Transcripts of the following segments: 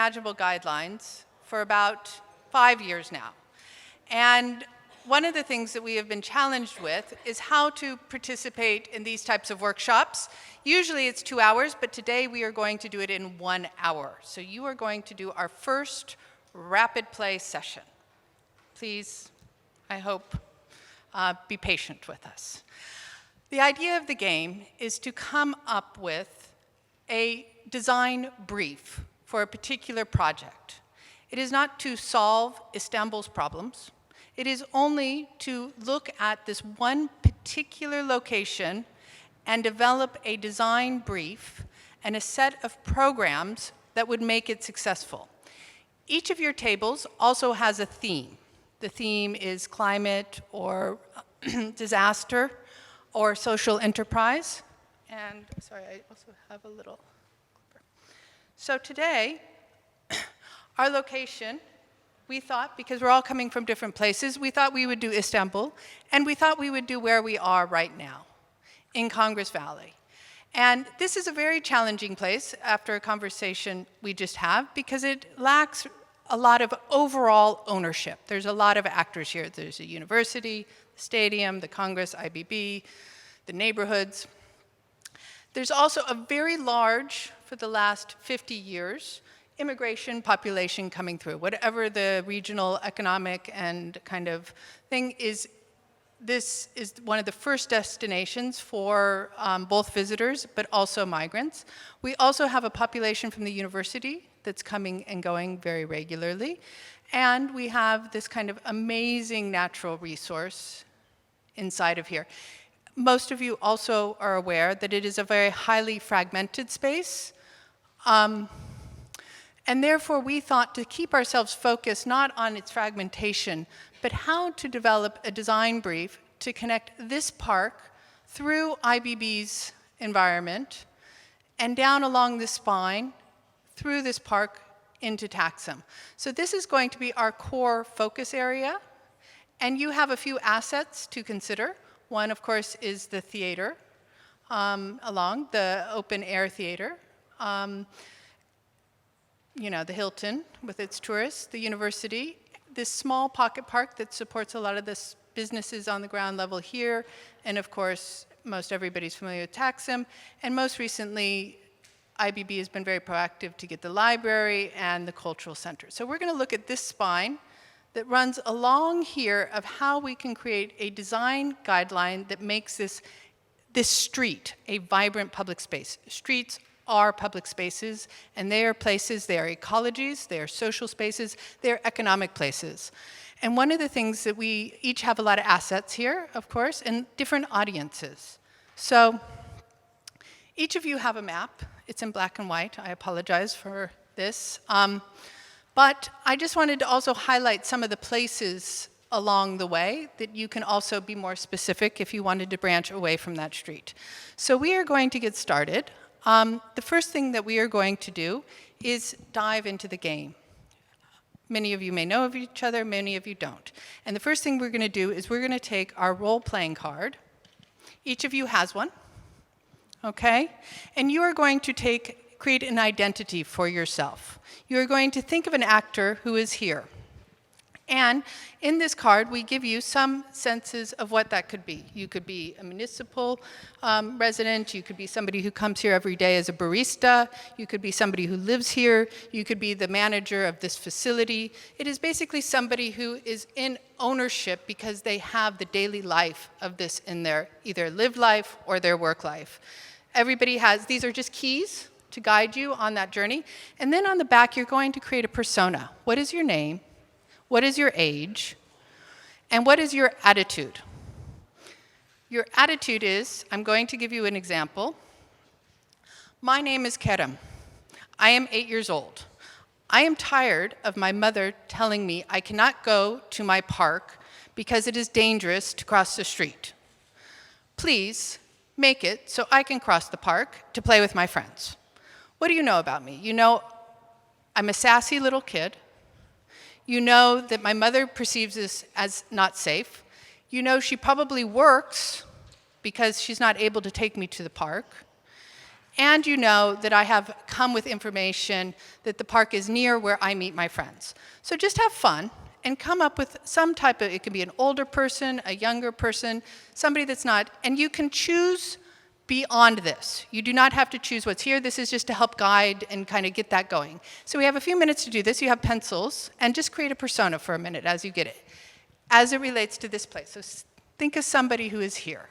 reimaginable guidelines for about 5 years now. And one of the things that we have been challenged with is how to participate in these types of workshops. Usually it's 2 hours, but today we are going to do it in 1 hour. So you are going to do our first rapid play session. Please, I hope, be patient with us. The idea of the game is to come up with a design brief for a particular project. It is not to solve Istanbul's problems. It is only to look at this one particular location and develop a design brief and a set of programs that would make it successful. Each of your tables also has a theme. The theme is climate or disaster or social enterprise. And sorry, I also have a little clipper. So today, our location, we thought, because we're all coming from different places, we thought we would do Istanbul, and we thought we would do where we are right now, in Congress Valley. And this is a very challenging place after a conversation we just had, because it lacks a lot of overall ownership. There's a lot of actors here. There's a university, the stadium, the Congress, IBB, the neighborhoods. There's also a very large, for the last 50 years, immigration population coming through. Whatever the regional economic and kind of thing is, this is one of the first destinations for both visitors, but also migrants. We also have a population from the university that's coming and going very regularly. And we have this kind of amazing natural resource inside of here. Most of you also are aware that it is a very highly fragmented space. And therefore, we thought to keep ourselves focused not on its fragmentation, but how to develop a design brief to connect this park through IBB's environment and down along the spine through this park into Taksim. So this is going to be our core focus area. And you have a few assets to consider. One, of course, is the theater, along the open air theater. You know, the Hilton with its tourists, the university, this small pocket park that supports a lot of the businesses on the ground level here, and of course, most everybody's familiar with Taksim, and most recently, IBB has been very proactive to get the library and the cultural center. So we're going to look at this spine that runs along here of how we can create a design guideline that makes this street a vibrant public space. Streets are public spaces, and they are places, they are ecologies, they are social spaces, they are economic places. And one of the things that we each have a lot of assets here, of course, and different audiences. So each of you have a map. It's in black and white. I apologize for this. But I just wanted to also highlight some of the places along the way that you can also be more specific if you wanted to branch away from that street. So we are going to get started. The first thing that we are going to do is dive into the game. Many of you may know of each other, many of you don't. And the first thing we're going to do is we're going to take our role-playing card. Each of you has one, okay? And you are going to create an identity for yourself. You are going to think of an actor who is here. And in this card, we give you some senses of what that could be. You could be a municipal resident. You could be somebody who comes here every day as a barista. You could be somebody who lives here. You could be the manager of this facility. It is basically somebody who is in ownership because they have the daily life of this in their either lived life or their work life. Everybody has, these are just keys to guide you on that journey. And then on the back, you're going to create a persona. What is your name? What is your age? And what is your attitude? Your attitude is, I'm going to give you an example. My name is Kerem. I am 8 years old. I am tired of my mother telling me I cannot go to my park because it is dangerous to cross the street. Please make it so I can cross the park to play with my friends. What do you know about me? You know I'm a sassy little kid. You know that my mother perceives this as not safe. You know she probably works because she's not able to take me to the park. and you know that I have come with information that the park is near where I meet my friends. So just have fun and come up with some type of, it can be an older person, a younger person, somebody that's not, and you can choose beyond this. You do not have to choose what's here. This is just to help guide and kind of get that going. So we have a few minutes to do this. You have pencils, and just create a persona for a minute as you get it, as it relates to this place. So think of somebody who is here.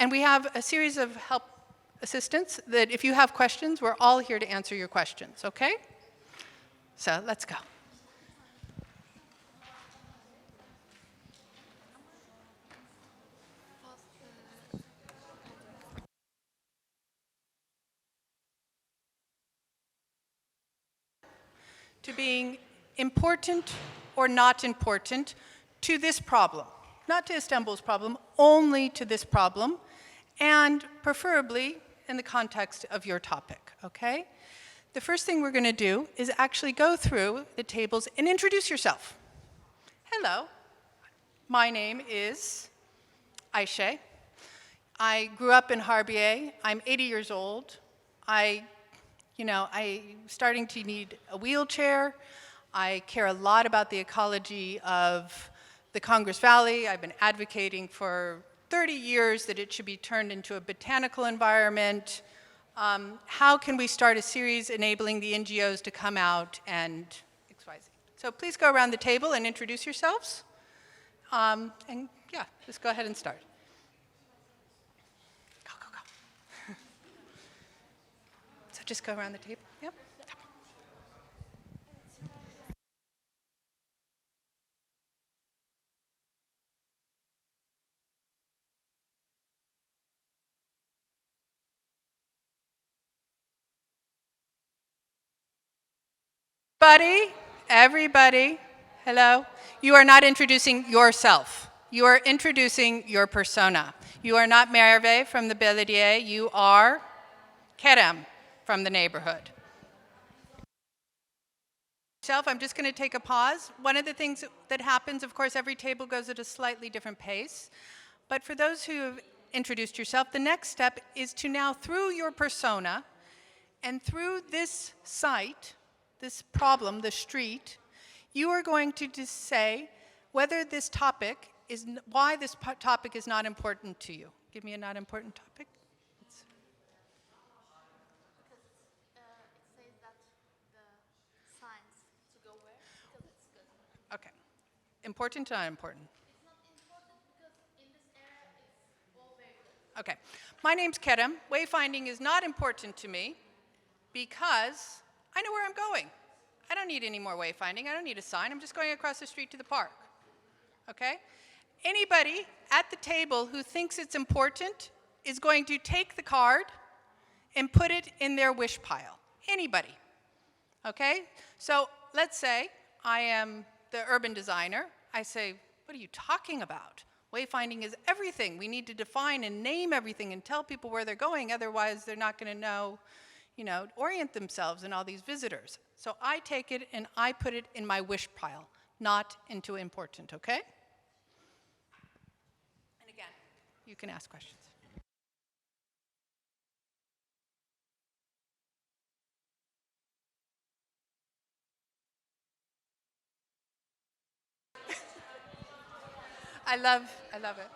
And we have a series of help assistants that if you have questions, we're all here to answer your questions, okay? So let's go. To being important or not important to this problem. Not to Istanbul's problem, only to this problem, and preferably in the context of your topic, okay? The first thing we're going to do is actually go through the tables and introduce yourself. Hello, my name is Ayşe. I grew up in Harbiye. I'm 80 years old. I'm starting to need a wheelchair. I care a lot about the ecology of the Congress Valley. I've been advocating for 30 years that it should be turned into a botanical environment. How can we start a series enabling the NGOs to come out and XYZ? So please go around the table and introduce yourselves. And yeah, just go ahead and start. Go. So just go around the table. Yep. Everybody, hello. You are not introducing yourself. You are introducing your persona. You are not Merve from the Belediye. You are Kerem from the neighborhood. I'm just going to take a pause. One of the things that happens, of course, every table goes at a slightly different pace. But for those who have introduced yourself, the next step is to now, through your persona and through this site, this problem, the street, you are going to just say whether this topic is, why this topic is not important to you. Give me a not important topic. Because it says that the signs to go where? Because it's good. Okay. Important or not important? It's not important because in this area it's all very good. Okay. My name's Kerem. Wayfinding is not important to me because I know where I'm going. I don't need any more wayfinding. I don't need a sign. I'm just going across the street to the park. Okay? Anybody at the table who thinks it's important is going to take the card and put it in their wish pile. Anybody. Okay? So let's say I am the urban designer. I say, what are you talking about? Wayfinding is everything. We need to define and name everything and tell people where they're going. Otherwise, they're not going to know, orient themselves in all these visitors. So I take it and I put it in my wish pile, not into important, okay? And again, you can ask questions. I love it.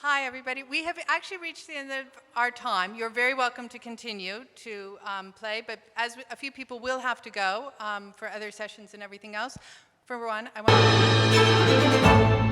Hi, everybody. We have actually reached the end of our time. You're very welcome to continue to play, but as a few people will have to go for other sessions and everything else, for one, I want to...